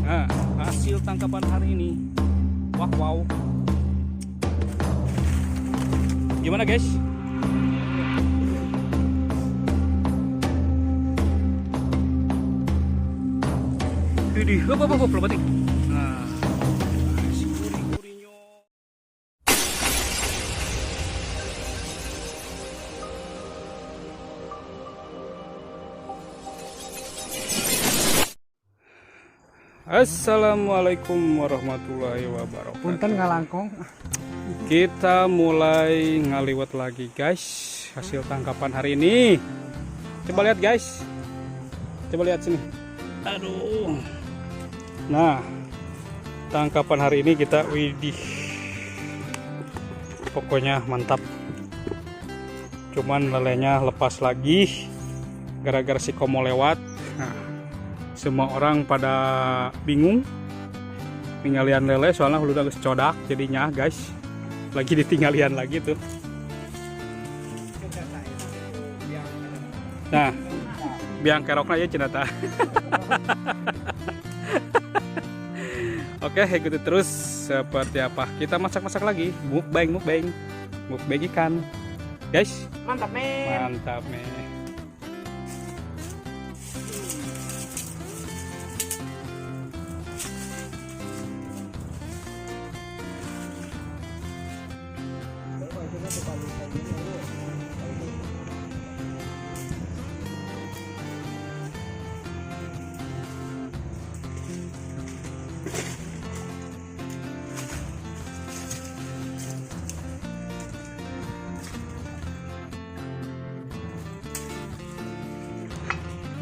Nah, hasil tangkapan hari ini. Wow. Gimana guys? Widih, lebatik. Nah, si gurih-gurihnya. Assalamualaikum warahmatullahi wabarakatuh. Punten ngalangkong. Kita mulai ngaliwat lagi guys. Hasil tangkapan hari ini. Coba lihat guys. Coba lihat sini. Aduh. Nah, tangkapan hari ini kita widih. Pokoknya mantap. Cuman lelenya lepas lagi gara-gara si Komo lewat. Nah, semua orang pada bingung tinggalan lele soalnya hulu udah codak jadinya guys, lagi ditinggalian lagi tuh. Nah, biang keroknya ya cenata. Oke, ikuti terus seperti apa kita masak lagi. Mukbang ikan guys. Mantap men.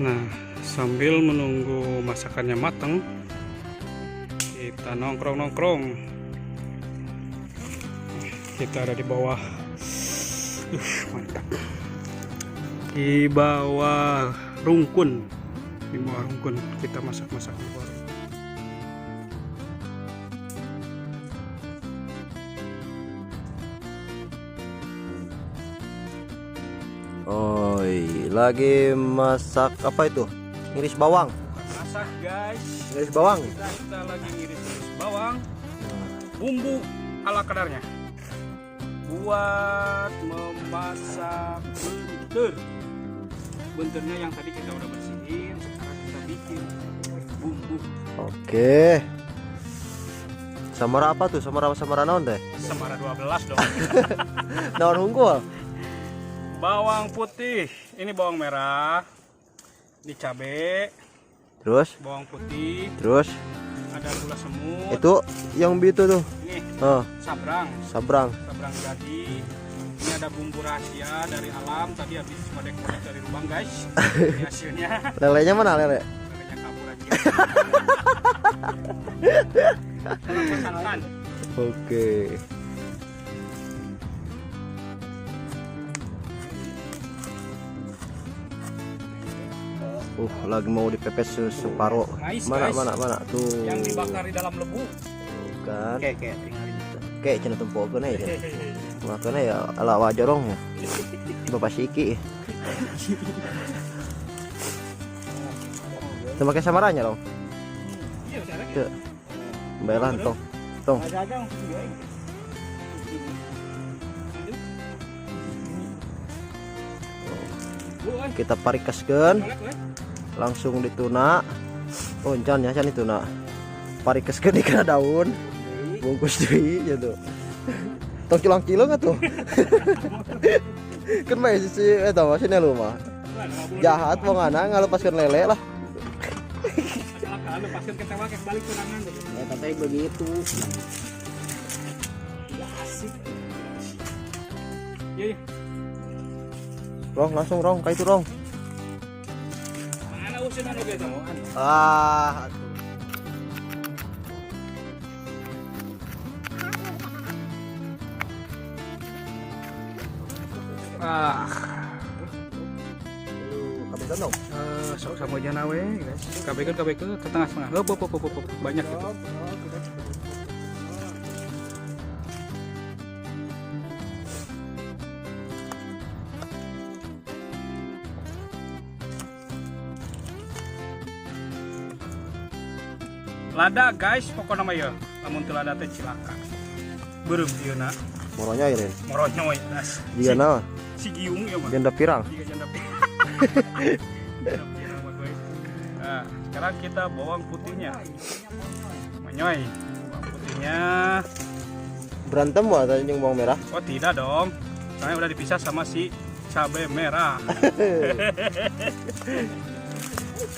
Nah, sambil menunggu masakannya matang, kita nongkrong. Kita ada di bawah. Mantap. Di bawah rungkun. Kita masak di bawah. Oi, lagi masak apa itu? Ngiris bawang. Masak guys. Ngiris bawang. Kita lagi ngiris bawang. Bumbu ala kadarnya. Buat memasak bunter. Bunternya yang tadi kita udah bersihin, sekarang kita bikin bumbu. Oke. Samara apa tuh? Samara naon teh? Samara 12 dong. Naon unggul? Bawang putih, ini bawang merah, ini cabe, Terus? bawang putih, Terus? ada gula semut. Itu yang itu tuh. Ini Oh, sabrang sabrang. jadi. Ini ada bumbu rahasia dari alam. Tadi habis kodek dari lubang guys. Ini hasilnya. Lelenya mana lele? Lelenya kabur aja. Kalau santan. Oke. Lagi mau dipepes separuh. Nice, Mana guys. tuh. Yang dibakar di dalam lebu. Kan. Kayak tinggalin. Kayak cenah tempokeun ya. Makanya ya ala wajarong ya. Bapak Siki. Itu pakai samaranya dong. Iya, cara Tuh. Baelan tong. Tong. Kita parikaskeun. Langsung dituna. Oh, encan ya, can dituna. Parikaskeun di kana daun. Bungkus deui gitu. Tong cilang-cilang atuh. Kan mah si eta mah sini lu mah. Jahat mau ngana ngalepaskeun lele lah. Lepaskan ke tewak yang balik tunangan. Ya tapi begitu. Ya asik. Iya. Rong langsung rong ka itu rong. Mana usin anu ge teh? Ah, atuh. Kabekan dong. Sok sama aja nawe guys. Kabekeun ke tengah-tengah. Hop banyak gitu. Lada guys, pokoknya mah ya. Lamun teu lada teh cilaka. Beureum ieu na. Moronya irin. Moronya we. Dia naon? Si giung ya mah. Janda pirang. Iya janda pirang. Janda pirang mah guys. Nah, sekarang kita bawang putihnya. Manyoy. Bawang putihnya. Berantem wa tadi jeung bawang merah. Oh tidak dong. Soalnya udah dipisah sama si cabai merah.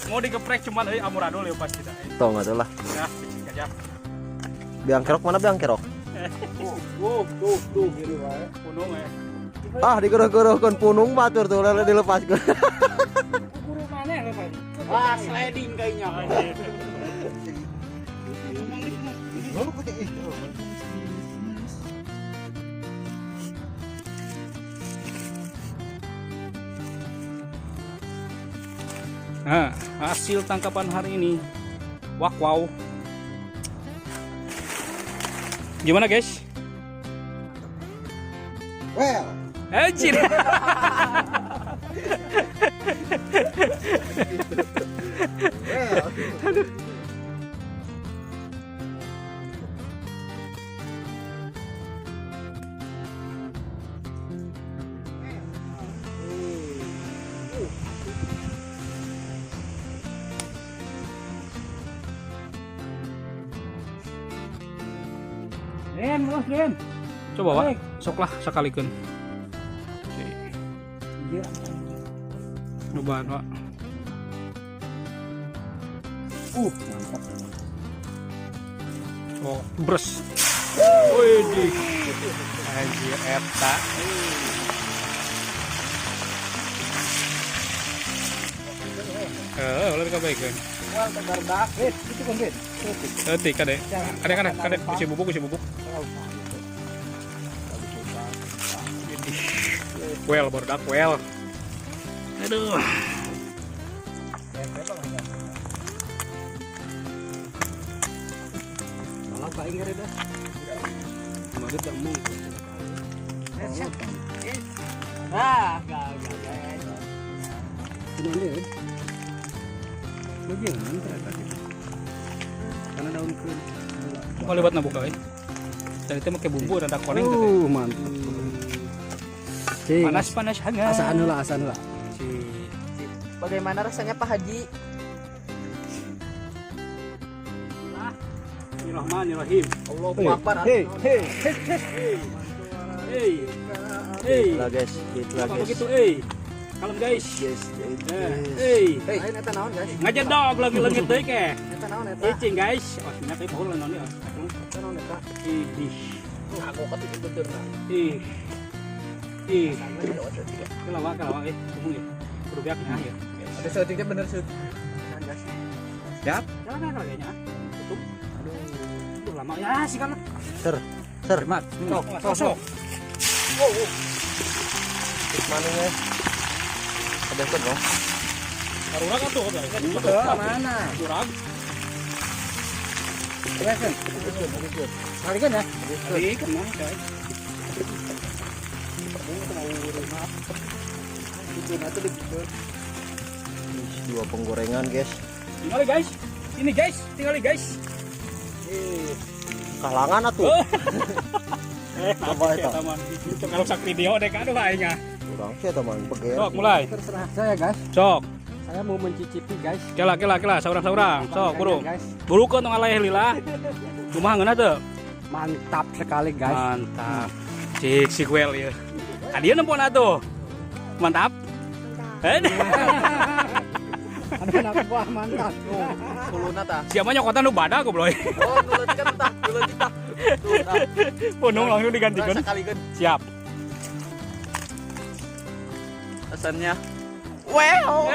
Mau digeprek cuman amburadul ya pasti dah. Tong atuh lah. Ya, cicing aja. Biang kerok mana biang kerok? Tuh gitu wae. Punung ya. Ah digorok-gorokkeun punung batur tuh lele dilepaskeun. Guru mana lepas? Wah, sliding kayaknya. Nah, hasil tangkapan hari ini. Wah, wow. Gimana, guys? Well, Anjir. Den. Coba, Pak. Sok lah sakalikeun. Cobaan, Pak. Mantap. Oh, bres. Wih, anjir eta. Ulah dikabaikeun. Wah, tegardak. Itu kan, Den. Eutik kade. Kade kusi bubuk. Well, barudak well. Aduh. Malah Pak Ingger dah. Kemarin kamu. Gak. Ini bagaimana ternyata karena daun kering. Kau lewat nabuka ini. Dan itu pakai bumbu rada koneng Mantap. Panas hangat. Asaan lah. Bagaimana rasanya Pak Haji? Bismillahirrahmanirrahim. Allahu Akbar. lah guys, gitu lah Apa guys. begitu, kalem guys. Lain eta naon, guys? Ngajendog lagi leungit teh ke. Eta naon eta? Cicing guys. Oh, nya teh baheula naon ya. Eta naon eta? Ih. Aku kata itu bener nah. Ih. Kelawa ngomong ya. Kudu biak nya ya. Ada syutingnya bener syut. Siap. Jangan kayaknya. Tutup. Aduh lama ya sih kan. Ser. Mat. Sok. Mana nih? Ada set loh. Karurag atuh guys. Mana? Karurag. Ya kan? Kali kan ya? Kali kan mah guys. Dua penggorengan guys. Tinggali guys. Ini guys, tinggali guys. Kalangan atuh. Apa itu? Untuk kalau sak video deh kan aduh aing ah. Kurang sih teman pegel. Sok mulai. Terserah saya, guys. Sok. Saya mau mencicipi, guys. Kela saurang-saurang. Sok burung. Guys. Burukeun tong aleh lila. Kumaha ngeuna teu? Mantap sekali, guys. Mantap. Cik si Gwel ieu. Adieu nempon atuh. Mantap. Aduh, anak buah mantap. Kuluna tah. Siapa nyokotan nu badak goblok. Oh, nuleut kan tah, nuleut tah. Tuh, tah. Punung langsung digantikan. Sakalikeun. Siap. Pesannya. Wow.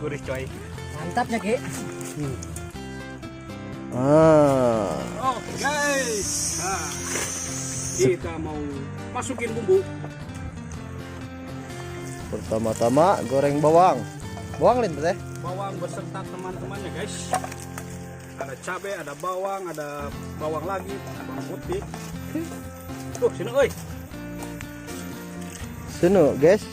Gurih coy. Mantapnya, Ki. Oke guys. Nah, kita mau masukin bumbu. Pertama-tama goreng bawang. Bawang lin teh. Bawang beserta teman-temannya guys. Ada cabai, ada bawang lagi, ada bawang putih. Tuh, sini euy. Sunu guys.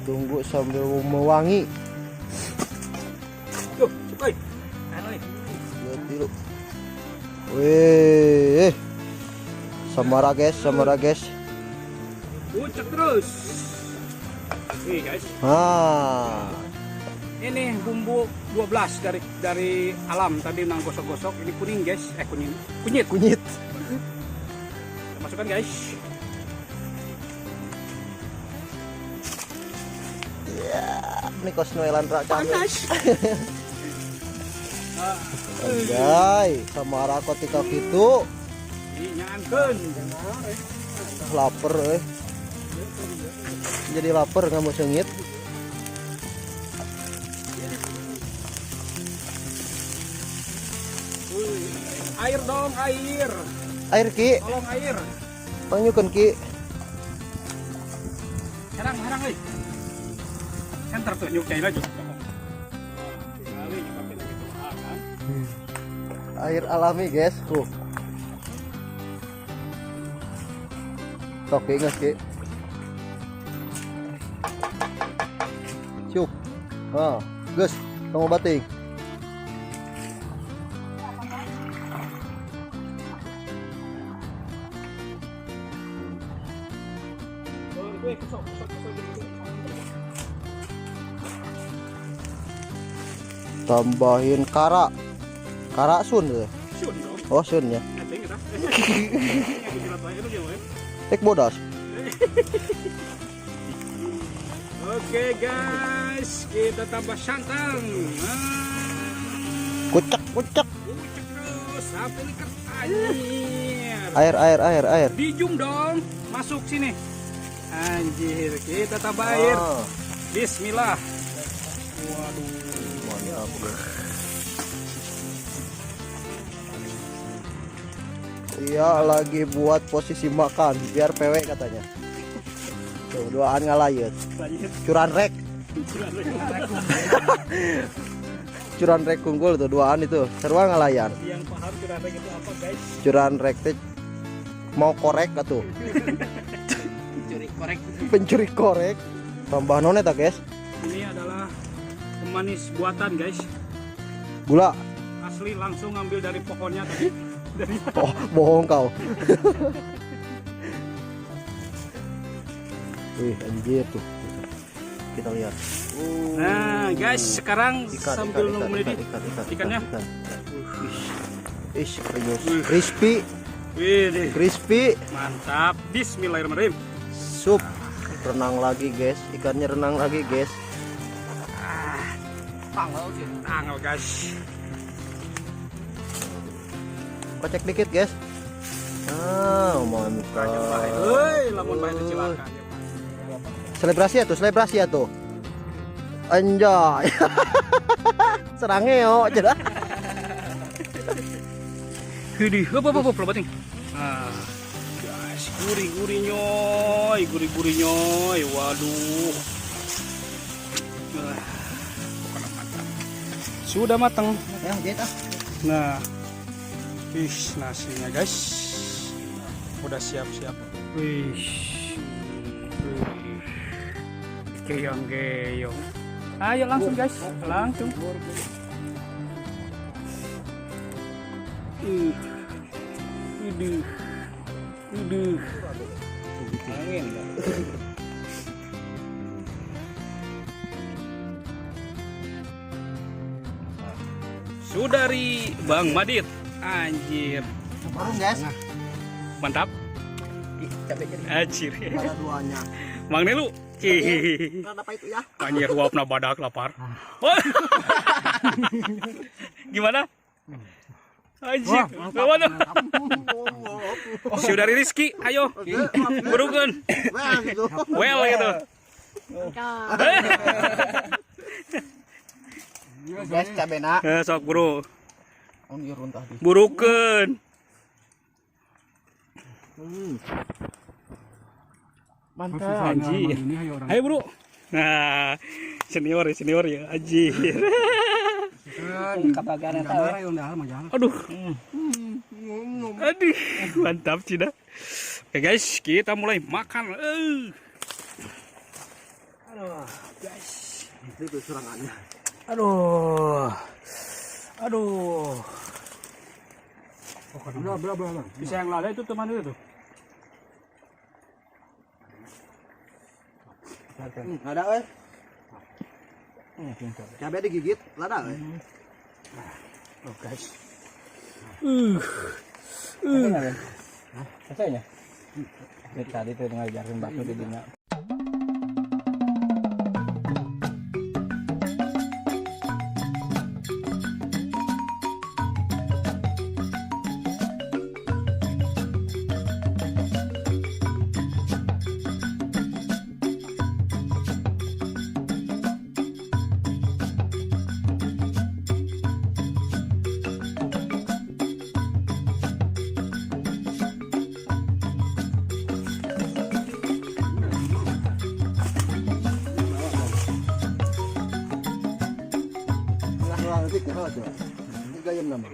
Tunggu sambil mewangi. Tuh, coy. Anu nih. Lihat dulu. Wih. Samara guys. Puncak terus. Nih guys. Ini bumbu 12 dari alam tadi nang gosok-gosok. Ini kuning guys. Kunyit. Kunyit. Kita masukkan guys. Ya, ini kos noelan rak Panas. Anjay, Samara ketika gitu. Ini nyangkeun. Lapar Jadi lapar nggak mau sengit. Air dong, air. Air Ki, Tolong air. pangyukeun Ki. Harang euy. Center tuh nyuk aja. Air alami guys. Sok ingat Ki. Cuk. Gus, kamu bating. Tambahin kara sun tuh. Oh sun ya. Tek bodas. Oke guys, kita tambah santan. Kucek. Kucek terus sampai ikat air. Air. Dijum dong, masuk sini. Anjir, kita tambah air. Bismillah. Waduh. Mantap. Iya lagi buat posisi makan biar PW katanya. Tuh duaan ngalayet. Curan rek. Curan rek kunggul tuh duaan itu. Seruan ngalayan. Yang paham curan rek itu apa guys? Curan rek teh mau korek atuh. Pencuri korek. Tambah none ta guys? Ini adalah pemanis buatan guys. Gula. Asli langsung ngambil dari pohonnya tadi. Oh, bohong kau. Wih, anjir tuh. Kita lihat. Nah, guys, sekarang sambil nunggu mendidih ikannya. Crispy. Wih, Crispy. mantap. Bismillahirrahmanirrahim. Sup. Renang lagi, guys. Ikannya renang lagi, guys. Tanggal guys. Kocek dikit, guys. Mantap. Hei, lamun bae cilaka. Selebrasi ya tuh. Anjay. Serangnya yo, cedah. Hidih, apa pelobating. Nah, guys, gurih-gurih nyoy, waduh. Sudah matang. Ya, jahit ah. Nah, nasinya guys, udah siap-siap. Geyong. Ayo langsung guys, langsung. Angin. Sudari Bang Madit, anjir. Baru guys. Mantap. Anjir. Ada duanya. Mang Nelu. Rada apa itu ya? Anjir uapna badak lapar. Gimana? Anjir. Gimana? Saudari Rizky, ayo. Burukan. Well gitu. Guys, cabena. Sok bro. Burukan. Mantap. Anjir. Ayo bro. Nah, senior ya, anjir. Aduh. Aduh, mantap Cina. Oke guys, kita mulai makan. Aduh, guys. Itu serangannya. Aduh. Aduh. Belah. Bisa yang lada itu teman itu tuh. Ada weh. Cabai digigit, lada weh. Oh guys. Rasanya? Tadi tuh ngajarin batu di dunia.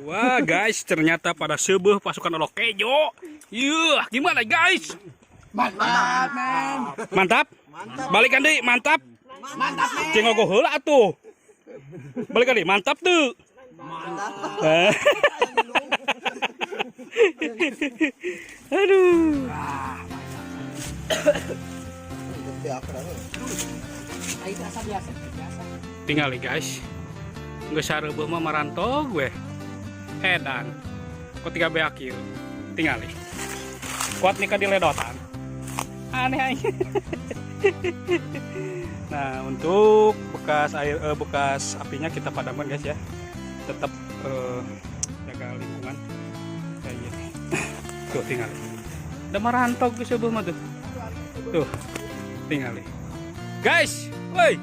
Wah guys, ternyata pada sebuah pasukan Olokejo. Yuh, gimana guys? Mantap, men. Mantap? Balikan deh, mantap. Mantap, men. Cengok gue heula atuh. Balikan deh, mantap tuh. Mantap. Aduh. Itu asa biasa. Tinggal nih guys. Nggak sareubeum mah marantog gue. Edan. Ketika be akhir. Tinggal nih. Kuat nikah di ledotan. Aneh aja. Nah, untuk bekas air bekas apinya kita padamkan guys ya. Tetap jaga lingkungan. Kayak gini. Tuh tinggal. Udah marantog ke sebelah mah tuh. Tuh. Tinggal nih. Guys, woi.